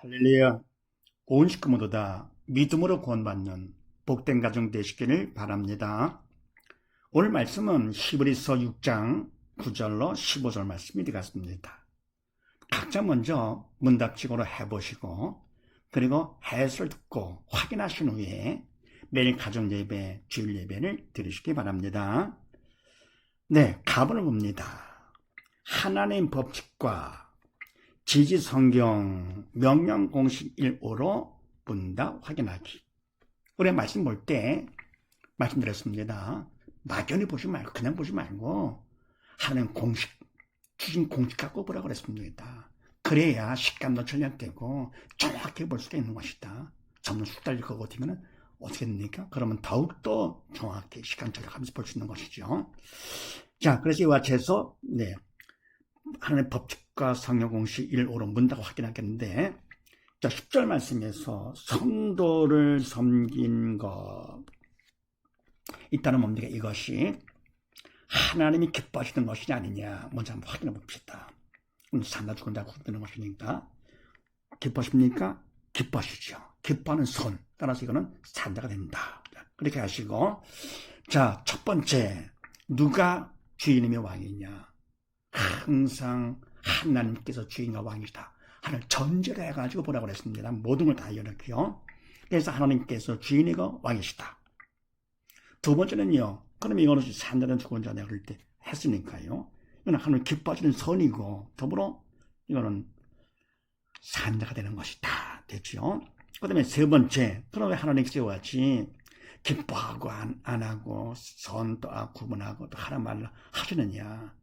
할렐루야. 온 식구 모두 다 믿음으로 구원받는 복된 가정 되시기를 바랍니다. 오늘 말씀은 히브리서 6장 9절로 15절 말씀이 되겠습니다. 각자 먼저 문답식으로 해보시고 그리고 해설을 듣고 확인하신 후에 매일 가정 예배, 주일 예배를 드리시기 바랍니다. 네, 가본을 봅니다. 하나님 법칙과 지지 성경 명령 공식 1호로 문답 확인하기. 우리 말씀 볼 때 말씀드렸습니다. 막연히 보지 말고 그냥 보지 말고 하나님 공식, 주신 공식 갖고 보라고 그랬습니다. 그래야 식감도 전략되고 정확하게 볼 수가 있는 것이다. 전문 숙달릴 것 같으면 어떻게 됩니까? 그러면 더욱더 정확히 시간 절약하면서 볼 수 있는 것이죠. 자, 그래서 이와 같아서 하나님의 법칙과 성경 공식 1호로 문답을 확인하겠는데, 자, 10절 말씀에서 성도를 섬긴 것 있다는 뭡니까? 이것이 하나님이 기뻐하시는 것이냐 아니냐 먼저 한번 확인해 봅시다. 산다 죽은 자 구분되는 것이니까 기뻐하십니까? 기뻐하시죠. 기뻐하는 손, 따라서 이거는 산자가 된다. 그렇게 하시고, 자, 첫 번째, 누가 주인님의 왕이냐? 항상 하나님께서 주인과 왕이시다 하는 전제를 해가지고 보라고 그랬습니다. 모든 걸 다 이렇게요. 그래서 하나님께서 주인이고 왕이시다. 두 번째는요, 그럼 이거는 산자는 죽은 자냐 그럴 때 했으니까요. 이거는 하나님 기뻐하시는 선이고 더불어 이거는 산자가 되는 것이다. 됐죠? 그 다음에 세 번째, 그럼 왜 하나님께서 같이 기뻐하고 안 하고 선도 구분하고 또 하라 말라 하시느냐?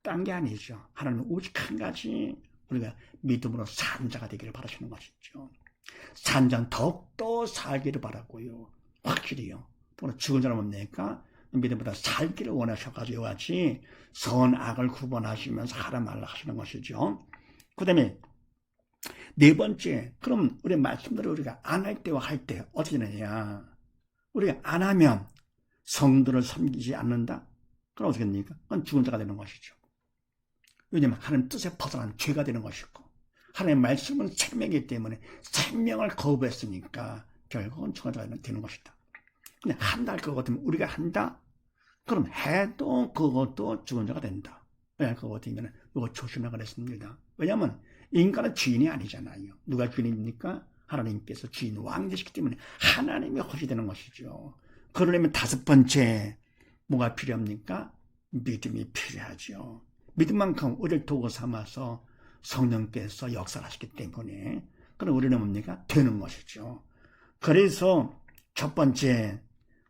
딴 게 아니죠. 하나님은 오직 한 가지 우리가 믿음으로 산자가 되기를 바라시는 것이죠. 산자는 더욱더 살기를 바라고요. 확실히요. 또 죽은 사람 없으니까 믿음보다 살기를 원하셔가지고 같이 선악을 구분하시면서 하라 말라 하시는 것이죠. 그 다음에 네 번째, 그럼 우리 말씀대로 우리가 안 할 때와 할 때 어떻게 되느냐? 우리가 안 하면 성도를 섬기지 않는다? 그럼 어떻게 됩니까? 그건 죽은 자가 되는 것이죠. 왜냐하면 하나님 뜻에 벗어난 죄가 되는 것이고 하나님의 말씀은 생명이기 때문에 생명을 거부했으니까 결국은 죽은 자가 되는 것이다. 근데 한다 할 것 같으면 우리가 한다? 그럼 해도 그것도 죽은 자가 된다. 왜 할 것 같으면 이거 조심하라 그랬습니다. 왜냐하면 인간은 주인이 아니잖아요. 누가 주인입니까? 하나님께서 주인 왕 되시기 때문에 하나님이 허시 되는 것이죠. 그러려면 다섯 번째 뭐가 필요합니까? 믿음이 필요하죠. 믿음만큼 우리를 도구 삼아서 성령께서 역사를 하시기 때문에 그럼 우리는 뭡니까? 되는 것이죠. 그래서 첫 번째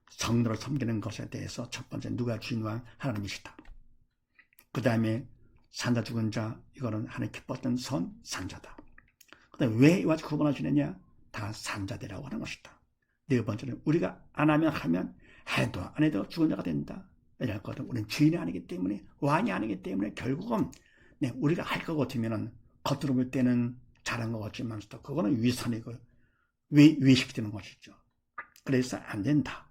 성도를 섬기는 것에 대해서 첫 번째 누가 주인왕? 하나님이시다. 그 다음에 산자 죽은 자 이거는 하나님 기뻤던 선 산자다. 그 다음에 왜 이와 같이 구분하시느냐? 다 산자되라고 하는 것이다. 네 번째는 우리가 안 하면 해도 안 해도 죽은 자가 된다. 왜냐할 것 같으면 우리는 주인이 아니기 때문에 왕이 아니기 때문에 결국은 우리가 할 것 같으면 겉으로 볼 때는 잘한 것 같지만서도 그거는 위선이고 위식되는 것이죠. 그래서 안 된다.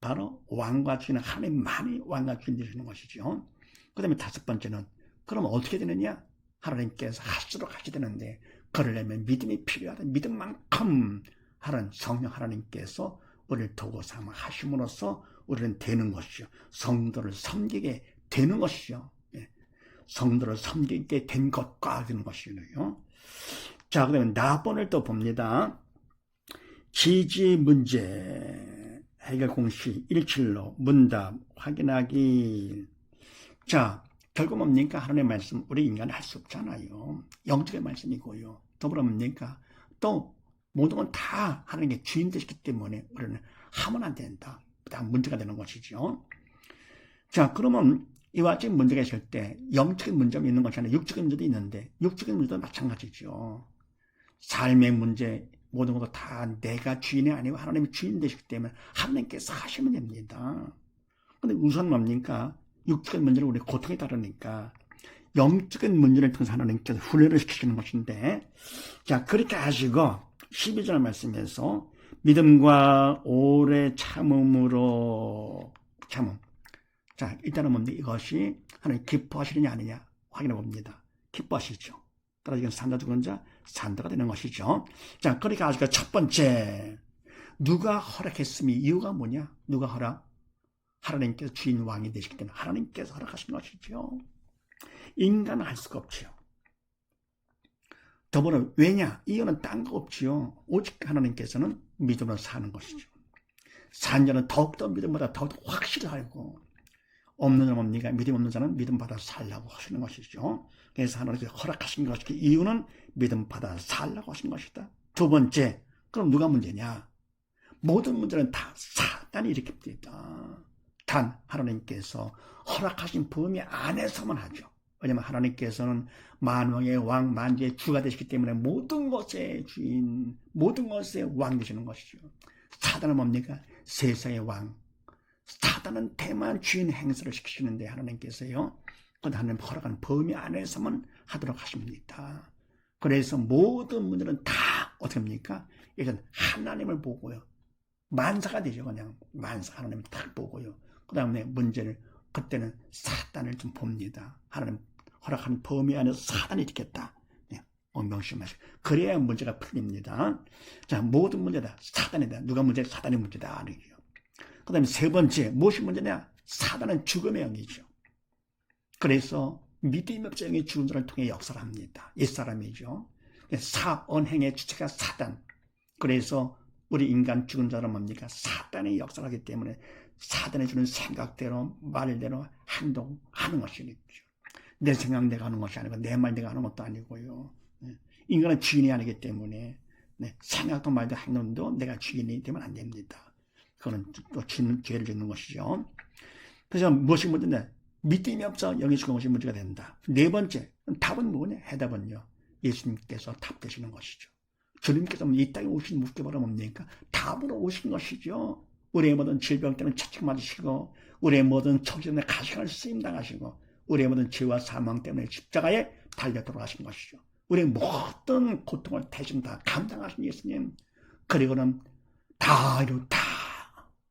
바로 왕과 주인은 하나님만이 왕과 주인 되시는 것이죠. 그 다음에 다섯 번째는 그럼 어떻게 되느냐? 하나님께서 하시도록 하셔야 되는데 그러려면 믿음이 필요하다. 믿음만큼 하는 성령 하나님께서 우리를 도구 삼아 하심으로써 우리는 되는 것이죠. 성도를 섬기게 되는 것이죠. 성도를 섬기게 된 것과 되는 것이고요. 자, 그 다음에 나번을 또 봅니다. 지지 문제 해결 공식 17로 문답 확인하기. 자, 결국 뭡니까? 하나님의 말씀 우리 인간은 할 수 없잖아요. 영적의 말씀이고요. 더불어 뭡니까? 또 모든 건 다 하나님의 주인 되시기 때문에 우리는 하면 안 된다. 다 문제가 되는 것이죠. 자, 그러면 이와 같이 문제가 있을 때 영적인 문제가 있는 것이 아니라 육적인 문제도 있는데 육적인 문제도 마찬가지죠. 삶의 문제 모든 것도 다 내가 주인이 아니고 하나님이 주인 되시기 때문에 하나님께서 하시면 됩니다. 근데 우선 뭡니까? 육적인 문제는 우리 고통에 따르니까 영적인 문제를 통해서 하나님께서 훈련을 시키시는 것인데, 자, 그렇게 하시고 12절 말씀에서 믿음과 오래 참음으로 참음. 자, 일단은 뭡니까? 이것이 하나님 기뻐하시느냐 아니냐 확인해 봅니다. 기뻐하시죠. 떨어지는 산다 죽은 자 산다가 되는 것이죠. 자, 그러니까 아직 첫 번째, 누가 허락했음이 이유가 뭐냐? 누가 허락? 하나님께서 주인 왕이 되시기 때문에 하나님께서 허락하신 것이죠. 인간은 할 수가 없지요. 더불어 왜냐? 이유는 딴 거 없지요. 오직 하나님께서는 믿음으로 사는 것이죠. 산 자는 더욱더 믿음보다 더욱더 확실히 알고, 없는 자는 뭡니까? 믿음 없는 자는 믿음 받아 살라고 하시는 것이죠. 그래서 하나님께서 허락하신 것이 이유는 믿음 받아 살라고 하신 것이다. 두 번째, 그럼 누가 문제냐? 모든 문제는 다 사단이 일으킵니다. 단 하나님께서 허락하신 범위 안에서만 하죠. 왜냐하면 하나님께서는 만왕의 왕, 만주의 주가 되시기 때문에 모든 것의 주인, 모든 것의 왕 되시는 것이죠. 사단은 뭡니까? 세상의 왕. 사단은 대만 주인 행세를 시키시는데 하나님께서요, 하나님 허락하는 범위 안에서만 하도록 하십니다. 그래서 모든 문제는 다 어떻게 합니까? 일단 하나님을 보고요. 만사가 되죠. 그냥 만사 하나님을 딱 보고요. 그 다음에 문제를 그때는 사단을 좀 봅니다. 하나님 허락하는 범위 안에서 사단이 있겠다. 네, 명심하시고 그래야 문제가 풀립니다. 자, 모든 문제다 사단이다. 누가 문제? 사단이 문제다. 그 다음에 세 번째, 무엇이 문제냐? 사단은 죽음의 영이죠. 그래서 믿음이 없는 영이 죽은 자를 통해 역사를 합니다. 옛사람이죠. 사언행의 주체가 사단. 그래서 우리 인간 죽은 자는 뭡니까? 사단이 역사를 하기 때문에 사단이 주는 생각대로 말대로 행동하는 것이겠죠. 내 생각 내가 하는 것이 아니고 내 말 내가 하는 것도 아니고요. 인간은 주인이 아니기 때문에 생각도 말도 행동도 내가 주인이 되면 안 됩니다. 그거는 또 죄를 짓는 것이죠. 그래서 무엇이 문제냐? 믿음이 없어 영이 죽은 것이 문제가 된다. 네 번째, 답은 뭐냐? 해답은요, 예수님께서 답 되시는 것이죠. 주님께서 이 땅에 오신 목적으로 뭡니까? 답으로 오신 것이죠. 우리의 모든 질병 때문에 채찍 맞으시고, 우리의 모든 처지 때문에 가시관을 쓰임당하시고, 우리의 모든 죄와 사망 때문에 십자가에 달려 돌아가신 것이죠. 우리의 모든 고통을 대신 다 감당하신 예수님, 그리고는 다 이루다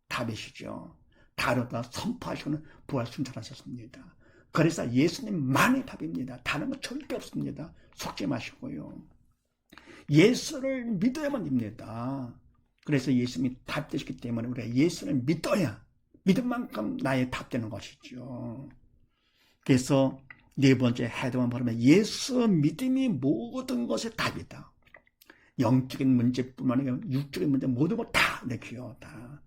답이시죠. 다 이루다 선포하시고는 부활 순찰하셨습니다. 그래서 예수님만의 답입니다. 다른 건 절대 없습니다. 속지 마시고요. 예수를 믿어야만 됩니다. 그래서 예수님이 답되시기 때문에 우리가 예수를 믿어야 믿은 만큼 나의 답되는 것이죠. 그래서 네 번째 해답은 뭐냐면 예수 믿음이 모든 것의 답이다. 영적인 문제뿐만 아니라 육적인 문제 모든 것 다 내키요. 다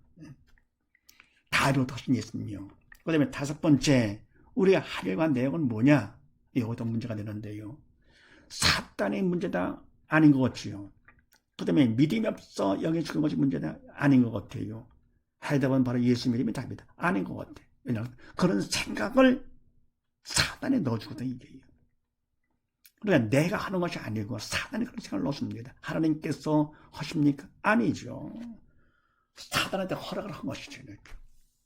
이루어진 예수님이요. 그 다음에 다섯 번째, 우리가 하려고 한 내용은 뭐냐? 이것도 문제가 되는데요. 사단의 문제다? 아닌 것 같지요. 그 다음에 믿음이 없어 영이 죽은 것이 문제다? 아닌 것 같아요. 해답은 바로 예수 믿음이 답이다. 아닌 것 같아요. 왜냐하면 그런 생각을 사단에 넣어주거든, 이게요. 그러니까 내가 하는 것이 아니고 사단이 그런 생각을 넣습니다. 하나님께서 하십니까? 아니죠. 사단한테 허락을 한 것이죠.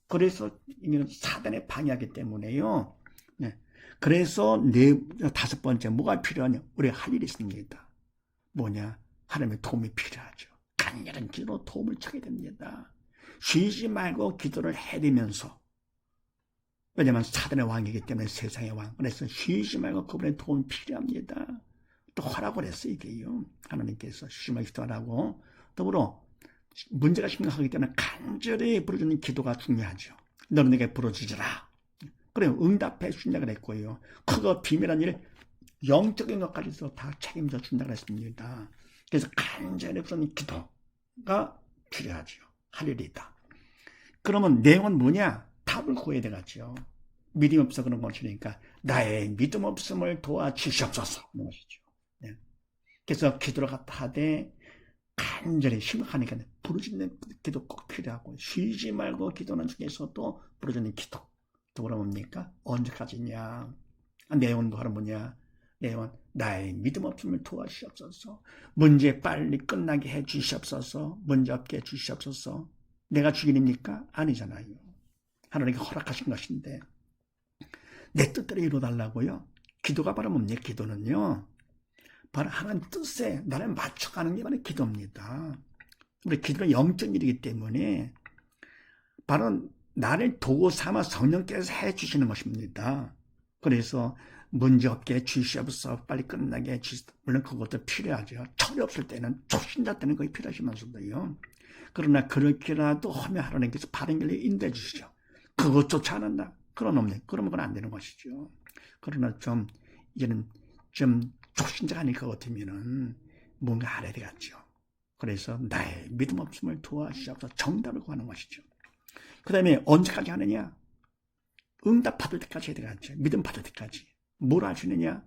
그래서 이게 사단에 방해하기 때문에요. 그래서 다섯 번째 뭐가 필요하냐? 우리가 할 일이 있습니다. 뭐냐? 하나님의 도움이 필요하죠. 간절한 기도로 도움을 청해야 됩니다. 쉬지 말고 기도를 해내면서, 왜냐하면 사단의 왕이기 때문에 세상의 왕. 그래서 쉬지 말고 그분의 도움이 필요합니다. 또 허락을 했어요, 이게요. 하나님께서 쉬지 말고 기도하라고. 더불어 문제가 심각하기 때문에 간절히 부르짖는 기도가 중요하죠. 너는 내게 부르짖으라. 그래, 응답해 준다고 했고요. 그거 비밀한 일, 영적인 것까지도 다 책임져 준다고 했습니다. 그래서 간절히 부르짖는 기도가 필요하죠. 할 일이다. 그러면 내용은 뭐냐? 답을 구해야 되겠죠. 믿음 없어 그런 것이니까 나의 믿음 없음을 도와주시옵소서. 그런 것이죠. 그래서 기도를 갖다 하되 간절히 심각하니까 부르짖는 기도 꼭 필요하고, 쉬지 말고 기도하는 중에서도 부르짖는 기도. 또 뭡니까? 언제까지냐? 내용은 뭐냐? 내용은 나의 믿음 없음을 도와주시옵소서. 문제 빨리 끝나게 해 주시옵소서. 문제 없게 해 주시옵소서. 내가 주인입니까? 아니잖아요. 하나님께 허락하신 것인데 내 뜻대로 이루어달라고요. 기도가 바로 뭡니까? 기도는요, 바로 하나님 뜻에 나를 맞춰가는 게 바로 기도입니다. 우리 기도는 영적 일이기 때문에 바로 나를 도구 삼아 성령께서 해주시는 것입니다. 그래서 문제 없게 주시옵소서, 빨리 끝나게 해주시옵소서. 물론 그것도 필요하죠. 철이 없을 때는, 초신자 때는 거의 필요하시면서도요. 그러나 그렇게라도 하면 하나님께서 바른 길로 인도해 주시죠. 그것조차 안 한다. 그런 없네. 그러면 그건 안 되는 것이죠. 그러나 이제는 초신자가 아닐 것 같으면은 뭔가 알아야 되겠죠. 그래서 나의 믿음 없음을 도와주시옵소서, 정답을 구하는 것이죠. 그 다음에 언제까지 하느냐? 응답 받을 때까지 해야 되겠죠. 믿음 받을 때까지. 뭘 아시느냐?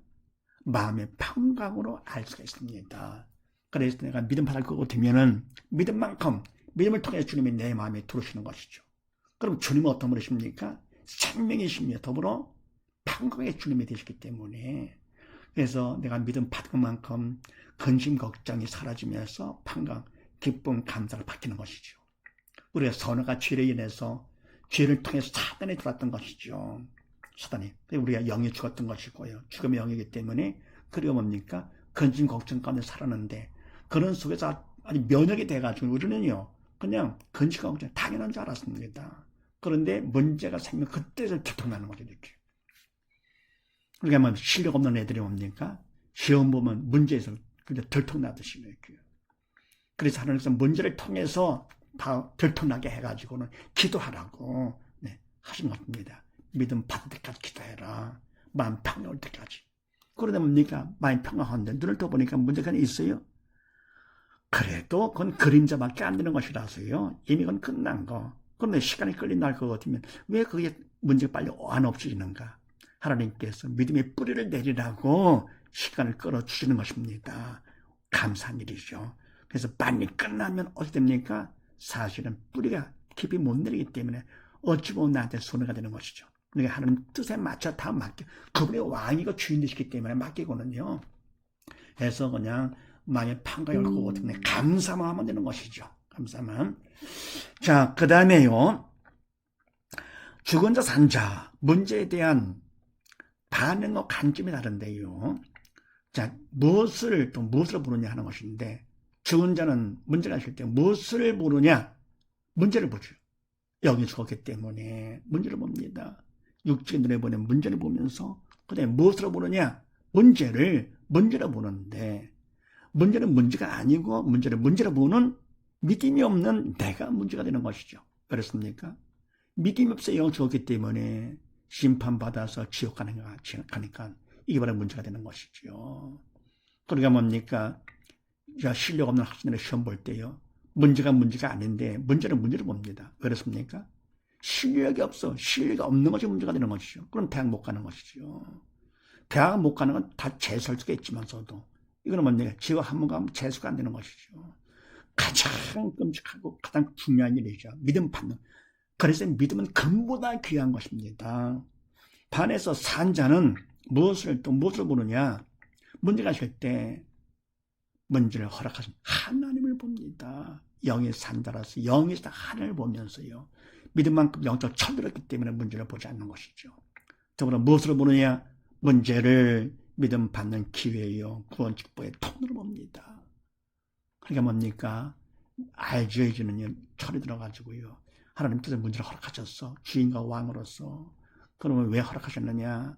마음의 평강으로 알 수가 있습니다. 그래서 내가 믿음 받을 것 같으면은 믿음만큼, 믿음을 통해 주님이 내 마음에 들어오시는 것이죠. 그럼 주님은 어떤 분이십니까? 생명이시며 더불어 평강의 주님이 되시기 때문에, 그래서 내가 믿음 받은 만큼 근심 걱정이 사라지면서 평강, 기쁨, 감사를 받기는 것이죠. 우리가 선어가 죄로 인해서 죄를 통해서 사단에 들어왔던 것이죠. 사단이. 우리가 영이 죽었던 것이고요. 죽음의 영이기 때문에, 그리고 뭡니까? 근심 걱정 가운데 살았는데, 그런 속에서 아주 면역이 돼가지고 우리는요, 그냥 근심 걱정 당연한 줄 알았습니다. 그런데 문제가 생기면 그때서 들통나는 거죠, 이렇게. 그러니까 뭐 실력 없는 애들이 뭡니까? 시험 보면 문제에서 그냥 들통나듯이 이렇게. 그래서 하나님께서 문제를 통해서 들통나게 해가지고는 기도하라고 하신 것입니다. 믿음 받을 때까지 기도해라. 마음 평화올 때까지. 그러다 뭡니까? 마음 평화한데 눈을 떠보니까 문제가 있어요? 그래도 그건 그림자밖에 안 되는 것이라서요. 이미 그건 끝난 거. 그런데 시간이 끌린다 할 것 같으면 왜 그게 문제가 빨리 안 없어지는가? 하나님께서 믿음의 뿌리를 내리라고 시간을 끌어주시는 것입니다. 감사한 일이죠. 그래서 빨리 끝나면 어떻게 됩니까? 사실은 뿌리가 깊이 못 내리기 때문에 어찌 보면 나한테 손해가 되는 것이죠. 그러니까 하나님 뜻에 맞춰 다 맡겨. 그분의 왕이고 주인 되시기 때문에 맡기고는요. 해서 그냥 마음의 평강이 올 거고 때문에 감사만 하면 되는 것이죠. 감사만. 자, 그 다음에요. 죽은 자, 산 자. 문제에 대한 반응과 관점이 다른데요. 자, 무엇을 보느냐 하는 것인데, 죽은 자는 문제가 있을 때 무엇을 보느냐? 문제를 보죠. 영이 죽었기 때문에 문제를 봅니다. 육체의 눈에 보는 문제를 보면서, 그 다음에 무엇으로 보느냐? 문제를 보는데, 문제는 문제가 아니고 문제를 보는 믿음이 없는 내가 문제가 되는 것이죠. 그렇습니까? 믿음이 없어 영이 죽었기 때문에 심판받아서 지옥 가니까 이게 바로 문제가 되는 것이죠. 그러니까 뭡니까? 실력 없는 학생들의 시험 볼 때요. 문제가 아닌데 문제를 봅니다. 그렇습니까? 실력이 없는 것이 문제가 되는 것이죠. 그럼 대학 못 가는 것이죠. 대학 못 가는 건 다 재수할 수가 있지만서도 이거는 뭡니까? 지옥 한 번 가면 재수가 안 되는 것이죠. 가장 끔찍하고 가장 중요한 일이죠. 믿음 받는. 그래서 믿음은 금보다 귀한 것입니다. 반해서 산 자는 무엇을 보느냐? 문제가 있을 때 문제를 허락하신 하나님을 봅니다. 영의 산자라서 영에서 하나님을 보면서요. 믿음만큼 영적 철들었기 때문에 문제를 보지 않는 것이죠. 더불어 무엇으로 보느냐? 문제를 믿음 받는 기회요. 구원 축복의 통로로 봅니다. 그러니까 뭡니까? 알죠, 이제는 철이 들어가지고요. 하나님께서 문제를 허락하셨어. 주인과 왕으로서. 그러면 왜 허락하셨느냐?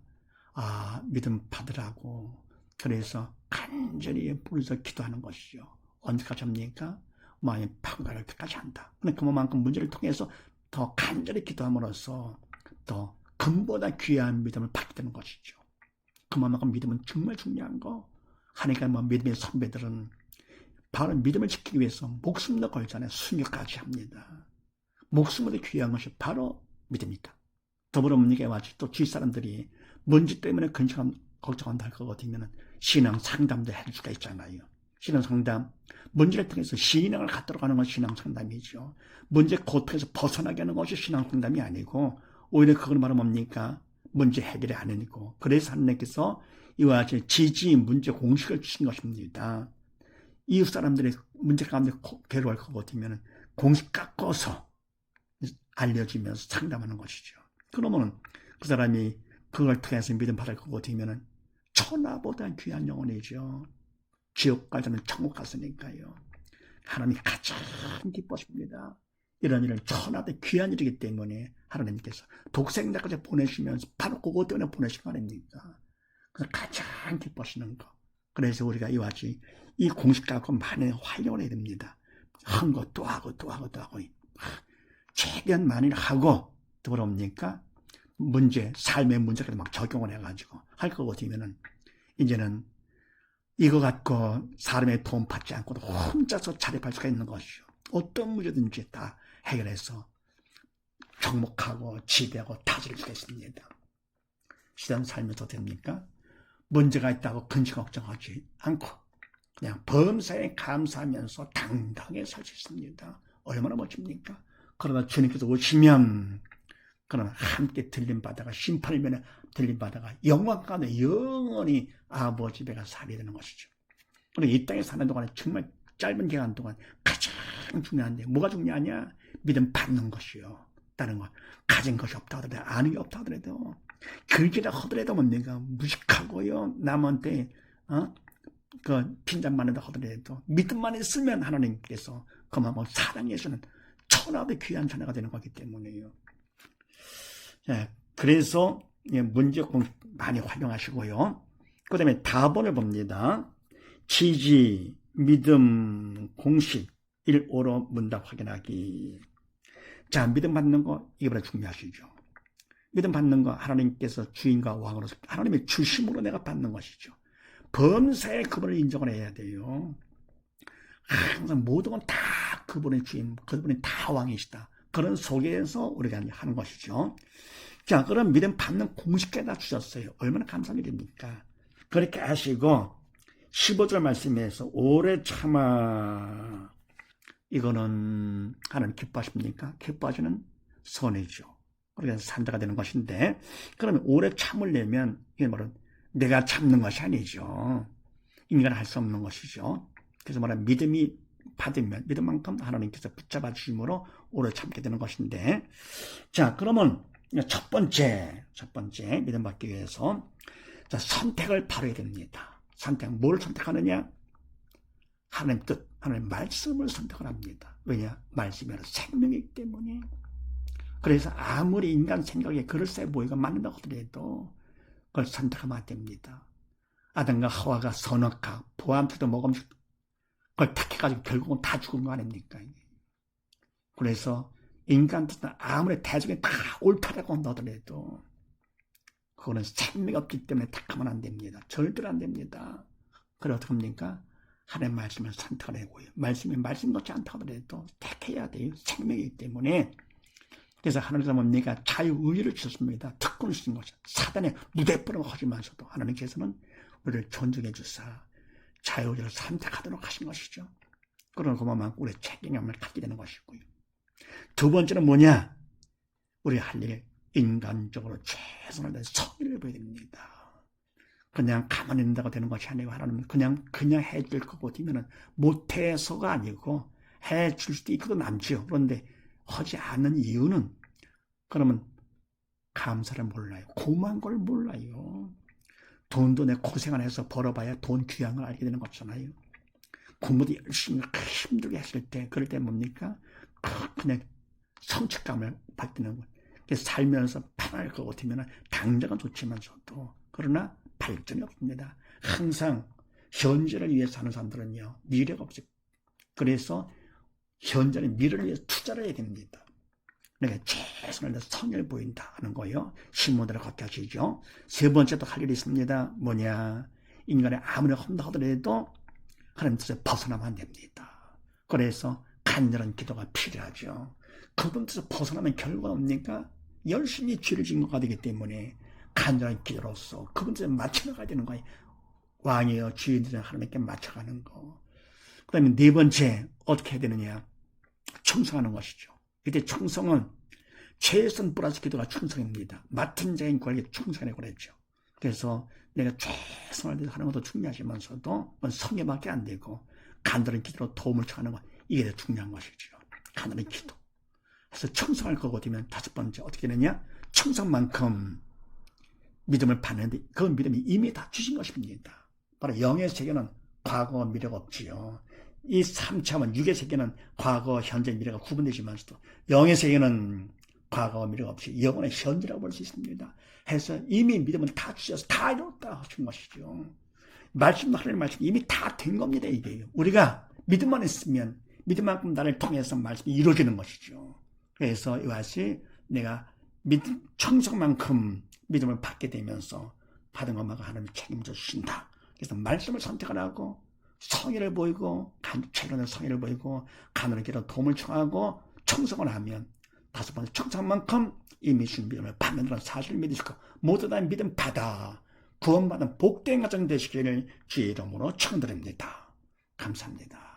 믿음 받으라고. 그래서 간절히 부르서 기도하는 것이죠. 언제까지 합니까? 마음의 평가를 끝까지 한다. 그만큼 문제를 통해서 더 간절히 기도함으로써 더 금보다 귀한 믿음을 받게 되는 것이죠. 그만큼 믿음은 정말 중요한 거. 하니까 믿음의 선배들은 바로 믿음을 지키기 위해서 목숨도 걸잖아요. 순교까지 합니다. 목숨보다 귀한 것이 바로 믿음이다. 더불어 뭡니까? 또 주위 사람들이 문제 때문에 걱정한다 할 것 같으면 신앙 상담도 해줄 수가 있잖아요. 신앙 상담. 문제를 통해서 신앙을 갖도록 하는 것이 신앙 상담이죠. 문제 고통에서 벗어나게 하는 것이 신앙 상담이 아니고 오히려 그건 바로 뭡니까? 문제 해결이 아니고. 그래서 하나님께서 이와 같이 지지 문제 공식을 주신 것입니다. 이웃 사람들의 문제 가운데 괴로워할 것 같으면 공식 깎아서 알려주면서 상담하는 것이죠. 그러면 그 사람이 그걸 통해서 믿음 받을 것 같으면 천하보다 귀한 영혼이죠. 지옥 가서는 천국 갔으니까요. 하나님이 가장 기뻐하십니다. 이런 일은 천하대 귀한 일이기 때문에 하나님께서 독생자까지 보내시면서 바로 그것 때문에 보내신 거 아닙니까? 가장 기뻐하시는 거. 그래서 우리가 이와 같이 이 공식 갖고 많이 활용을 해야 됩니다. 한 거 또 하고 또 하고 또 하고 최대한 많이 하고 또 그럽니까? 삶의 문제까지 막 적용을 해가지고 할 거고 되면은 이제는 이거 갖고 사람의 도움 받지 않고도 혼자서 자립할 수가 있는 것이죠. 어떤 문제든지 다 해결해서 정복하고 지배하고 다스릴 수가 있습니다. 시간 살면서 됩니까? 문제가 있다고 근심 걱정하지 않고 그냥 범사에 감사하면서 당당하게 살 수 있습니다. 얼마나 멋집니까? 그러나 주님께서 오시면 그러나 함께 들림받다가 심판의 면에 들림받다가 영광 가운데 영원히 아버지 배가 살게 되는 것이죠. 그리고 이 땅에 사는 동안에 정말 짧은 기간 동안 가장 중요한데 뭐가 중요하냐? 믿음 받는 것이요. 다른 거 가진 것이 없다 하더라도 아는 게 없다 하더라도 길게라 하더라도 뭡니까? 무식하고요. 남한테 핀잔 맞는다 하더라도 믿음만 있으면 하나님께서 그만 사랑해서는 천하도 귀한 자녀가 되는 거기 때문에요. 그래서 문제 공식 많이 활용하시고요. 그 다음에 답원을 봅니다. 지지, 믿음, 공식, 1~5로 문답 확인하기. 자, 믿음 받는 거 이게 바로 중요하시죠. 믿음 받는 거 하나님께서 주인과 왕으로서 하나님의 주심으로 내가 받는 것이죠. 범사에 그분을 인정을 해야 돼요. 항상 모든 건 다 그분의 주인, 그분이 다 왕이시다. 그런 속에서 우리가 하는 것이죠. 자, 그럼 믿음 받는 공식까지 다 주셨어요. 얼마나 감사한 일입니까? 그렇게 하시고 15절 말씀에서 오래 참아, 이거는 하나님 기뻐하십니까? 기뻐하시는 선이죠. 그래서 산자가 되는 것인데, 그러면 오래 참으려면 이게 바로 내가 참는 것이 아니죠. 인간은 할 수 없는 것이죠. 그래서 말하면 믿음이 받으면 믿음만큼 하나님께서 붙잡아 주심으로 오래 참게 되는 것인데, 자, 그러면 첫 번째 믿음 받기 위해서 자, 선택을 바로 해야 됩니다. 뭘 선택하느냐? 하나님 뜻, 하나님 말씀을 선택을 합니다. 왜냐? 말씀이 생명이기 때문에. 그래서 아무리 인간 생각에 그럴싸해 보이가 맞는다고 하더라도 그걸 선택하면 안 됩니다. 아담과 하와가 선악과 보암수도 먹으면서 그걸 택해가지고 결국은 다 죽은 거 아닙니까? 그래서 인간 뜻은 아무리 대중에 다 옳다라고 한다더라도 그거는 생명이 없기 때문에 택하면 안 됩니다. 절대로 안 됩니다. 그래 어떻게 합니까? 하나님의 말씀을 선택을 하고요. 말씀이 말씀 같지 않다 하더라도 택해야 돼요. 생명이기 때문에. 그래서 하나님께서 뭡니까? 자유의지를 주셨습니다. 특권을 주신 것이죠. 사단의 무대뽀로 하지만서도 하나님께서는 우리를 존중해 주사 자유의지를 선택하도록 하신 것이죠. 그러는 것만 우리의 책임감을 갖게 되는 것이고요. 두 번째는 뭐냐? 우리 할 일, 인간적으로 최선을 다해서 성의를 보여야 됩니다. 그냥 가만히 있는다고 되는 것이 아니고 하나님은 그냥 해줄 거고 되면은 못해서가 아니고 해줄 수도 있고도 남지요. 그런데 하지 않는 이유는 그러면 감사를 몰라요. 고마운 걸 몰라요. 돈도 내 고생을 해서 벌어봐야 돈 귀한 걸 알게 되는 것잖아요. 공부도 열심히 힘들게 했을 때 그럴 때 뭡니까? 그냥 성취감을 받는 거예요. 살면서 편할 것 같으면 당장은 좋지만서도 그러나 발전이 없습니다. 항상 현재를 위해 사는 사람들은요 미래가 없어요. 그래서 현재는 미래를 위해 투자를 해야 됩니다. 내가 최선을 다해서 선을 보인다 하는 거예요. 신문들을 걷게 하시죠. 세 번째도 할 일이 있습니다. 뭐냐? 인간의 아무리 험담하더라도 하나님 뜻에 벗어나면 안 됩니다. 그래서 간절한 기도가 필요하죠. 그분 뜻에 벗어나면 결과가 뭡니까? 열심히 죄를 짓는 것가 되기 때문에 간절한 기도로서 그분 뜻에 맞춰나가야 되는 거예요. 왕이여 주인들은 하나님께 맞춰가는 거. 그 다음에 네 번째 어떻게 해야 되느냐? 충성하는 것이죠. 이때 충성은 최선 플러스 기도가 충성입니다. 맡은 자인 구하기 충성이라고 그랬죠. 그래서 내가 최선을 다해서 하는 것도 중요하지만서도 성의밖에 안 되고 간절한 기도로 도움을 청하는 것 이게 더 중요한 것이죠. 간절한 기도. 그래서 충성할 거고 되면 다섯 번째 어떻게 되느냐? 충성만큼 믿음을 받는데 그 믿음이 이미 다 주신 것입니다. 바로 영의 세계는 과거 미래가 없지요. 이 3차원 6의 세계는 과거 현재 미래가 구분되지만서도 영의 세계는 과거와 미래가 없이 영원의 현재라고 볼 수 있습니다. 해서 이미 믿음은 다 주셔서 다 이뤘다 하신 것이죠. 말씀도 하나님 말씀 이미 다 된 겁니다. 이게 우리가 믿음만 있으면 믿음만큼 나를 통해서 말씀이 이루어지는 것이죠. 그래서 이것이 내가 믿음 청성만큼 믿음을 받게 되면서 받은 것만큼 하나님이 책임져 주신다. 그래서 말씀을 선택을 하고 성의를 보이고 최근의 성의를 보이고 간언의 길로 도움을 청하고 청성을 하면 다섯 번째 청성만큼 이미 주신 믿음을 받는다는 사실을 믿으시고 모두 다 믿음 받아 구원받은 복된 가정 되시기를 주의 이름으로 축원드립니다. 감사합니다.